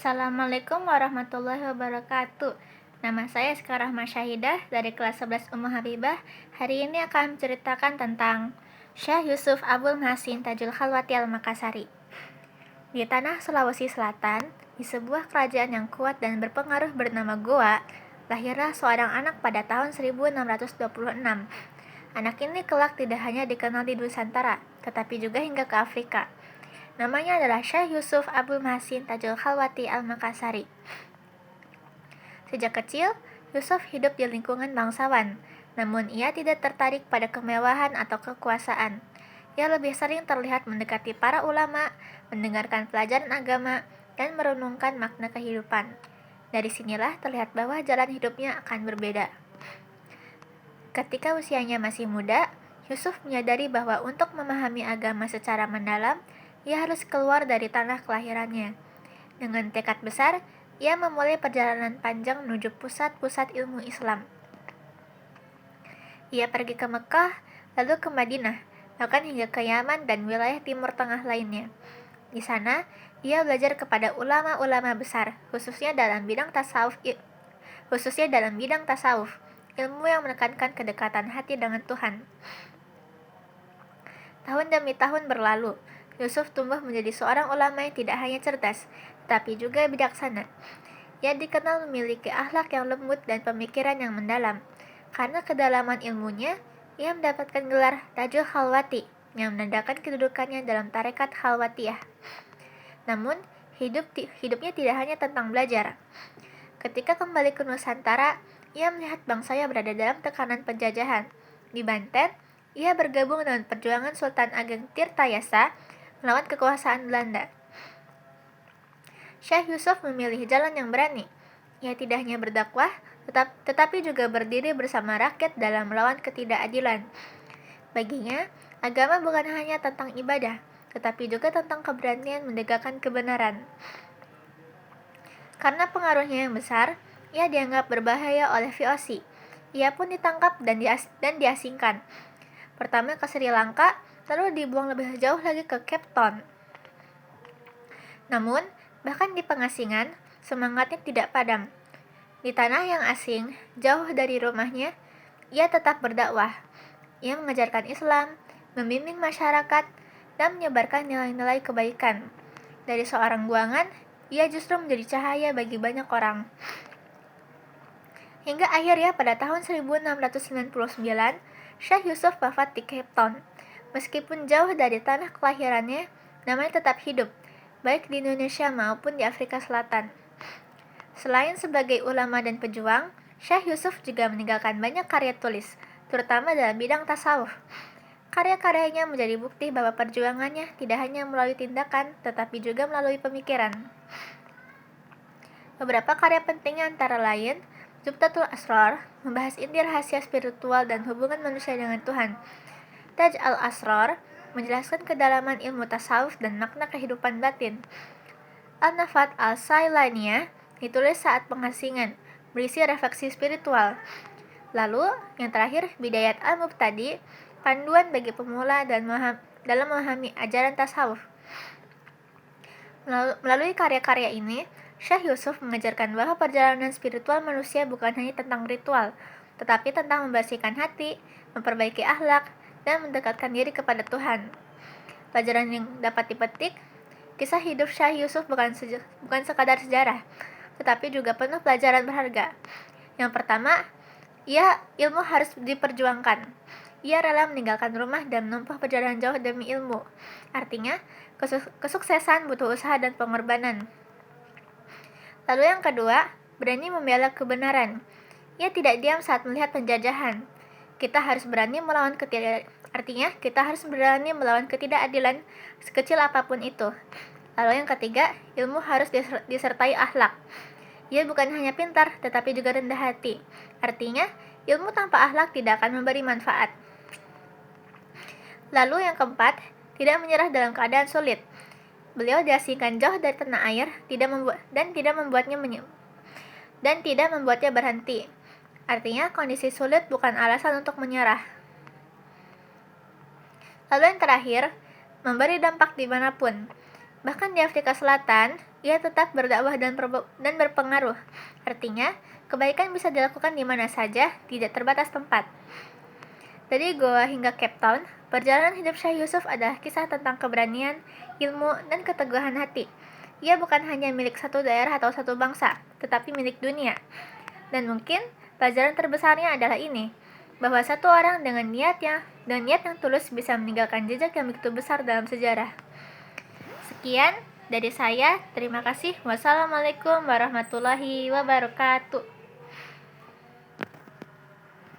Assalamualaikum warahmatullahi wabarakatuh. Nama saya Sekarah Syahidah dari kelas 11 Ummu Habibah. Hari ini akan menceritakan tentang Syekh Yusuf Abul Mahasin Tajul Khalwati Al-Makassari. Di tanah Sulawesi Selatan, di sebuah kerajaan yang kuat dan berpengaruh bernama Goa, lahirlah seorang anak pada tahun 1626. Anak ini kelak tidak hanya dikenal di Nusantara, tetapi juga hingga ke Afrika. Namanya adalah Syekh Yusuf Abul Mahasin Tajul Khalwati Al-Makassari. Sejak kecil, Yusuf hidup di lingkungan bangsawan, namun ia tidak tertarik pada kemewahan atau kekuasaan. Ia lebih sering terlihat mendekati para ulama, mendengarkan pelajaran agama, dan merenungkan makna kehidupan. Dari sinilah terlihat bahwa jalan hidupnya akan berbeda. Ketika usianya masih muda, Yusuf menyadari bahwa untuk memahami agama secara mendalam, ia harus keluar dari tanah kelahirannya. Dengan tekad besar, ia memulai perjalanan panjang menuju pusat-pusat ilmu Islam. Ia pergi ke Mekah, lalu ke Madinah, bahkan hingga ke Yaman dan wilayah Timur Tengah lainnya. Di sana, ia belajar kepada ulama-ulama besar, khususnya dalam bidang tasawuf, ilmu yang menekankan kedekatan hati dengan Tuhan. Tahun demi tahun berlalu, Yusuf tumbuh menjadi seorang ulama yang tidak hanya cerdas, tetapi juga bijaksana. Ia dikenal memiliki akhlak yang lembut dan pemikiran yang mendalam. Karena kedalaman ilmunya, ia mendapatkan gelar Tajul Khalwati, yang menandakan kedudukannya dalam tarekat Khalwatiyah. Namun, hidupnya tidak hanya tentang belajar. Ketika kembali ke Nusantara, ia melihat bangsanya berada dalam tekanan penjajahan. Di Banten, ia bergabung dengan perjuangan Sultan Ageng Tirtayasa melawan kekuasaan Belanda. Syekh Yusuf memilih jalan yang berani. Ia tidak hanya berdakwah, tetapi juga berdiri bersama rakyat dalam melawan ketidakadilan. Baginya, agama bukan hanya tentang ibadah, tetapi juga tentang keberanian menegakkan kebenaran. Karena pengaruhnya yang besar, ia dianggap berbahaya oleh VOC. Ia pun ditangkap dan diasingkan. Pertama ke Sri Lanka, lalu dibuang lebih jauh lagi ke Cape Town. Namun, bahkan di pengasingan, semangatnya tidak padam. Di tanah yang asing, jauh dari rumahnya, ia tetap berdakwah. Ia mengajarkan Islam, membimbing masyarakat, dan menyebarkan nilai-nilai kebaikan. Dari seorang buangan, ia justru menjadi cahaya bagi banyak orang. Hingga akhirnya pada tahun 1699, Syekh Yusuf wafat di Cape Town. Meskipun jauh dari tanah kelahirannya, namanya tetap hidup, baik di Indonesia maupun di Afrika Selatan. Selain sebagai ulama dan pejuang, Syekh Yusuf juga meninggalkan banyak karya tulis, terutama dalam bidang tasawuf. Karya-karyanya menjadi bukti bahwa perjuangannya tidak hanya melalui tindakan, tetapi juga melalui pemikiran. Beberapa karya pentingnya antara lain, Zubdatul Asrar, membahas inti rahasia spiritual dan hubungan manusia dengan Tuhan. Taj al-Asrar, menjelaskan kedalaman ilmu tasawuf dan makna kehidupan batin. Al-Nafat al-Sailaniyah, ditulis saat pengasingan, berisi refleksi spiritual. Lalu, yang terakhir, Bidayat al-Mubtadi, panduan bagi pemula dalam memahami ajaran tasawuf. Melalui karya-karya ini, Syekh Yusuf mengajarkan bahwa perjalanan spiritual manusia bukan hanya tentang ritual, tetapi tentang membersihkan hati, memperbaiki akhlak, dan mendekatkan diri kepada Tuhan. Pelajaran yang dapat dipetik, kisah hidup Syekh Yusuf bukan sekadar sejarah, tetapi juga penuh pelajaran berharga. Yang pertama, ilmu harus diperjuangkan. Ia rela meninggalkan rumah dan menempuh perjalanan jauh demi ilmu. Artinya, kesuksesan butuh usaha dan pengorbanan. Lalu yang kedua, berani membela kebenaran. Ia tidak diam saat melihat penjajahan. Kita harus berani melawan ketidakadilan sekecil apapun itu. Lalu yang ketiga, ilmu harus disertai akhlak. Ia bukan hanya pintar, tetapi juga rendah hati. Artinya, ilmu tanpa akhlak tidak akan memberi manfaat. Lalu yang keempat, tidak menyerah dalam keadaan sulit. Beliau diasingkan jauh dari tanah air, tidak membuatnya berhenti. Artinya, kondisi sulit bukan alasan untuk menyerah. Lalu yang terakhir, memberi dampak dimanapun. Bahkan di Afrika Selatan, ia tetap berdakwah dan berpengaruh. Artinya, kebaikan bisa dilakukan di mana saja, tidak terbatas tempat. Dari Goa hingga Cape Town, perjalanan hidup Syekh Yusuf adalah kisah tentang keberanian, ilmu, dan keteguhan hati. Ia bukan hanya milik satu daerah atau satu bangsa, tetapi milik dunia. Dan mungkin pelajaran terbesarnya adalah ini, bahwa satu orang dengan niat yang tulus bisa meninggalkan jejak yang begitu besar dalam sejarah. Sekian dari saya, terima kasih. Wassalamualaikum warahmatullahi wabarakatuh.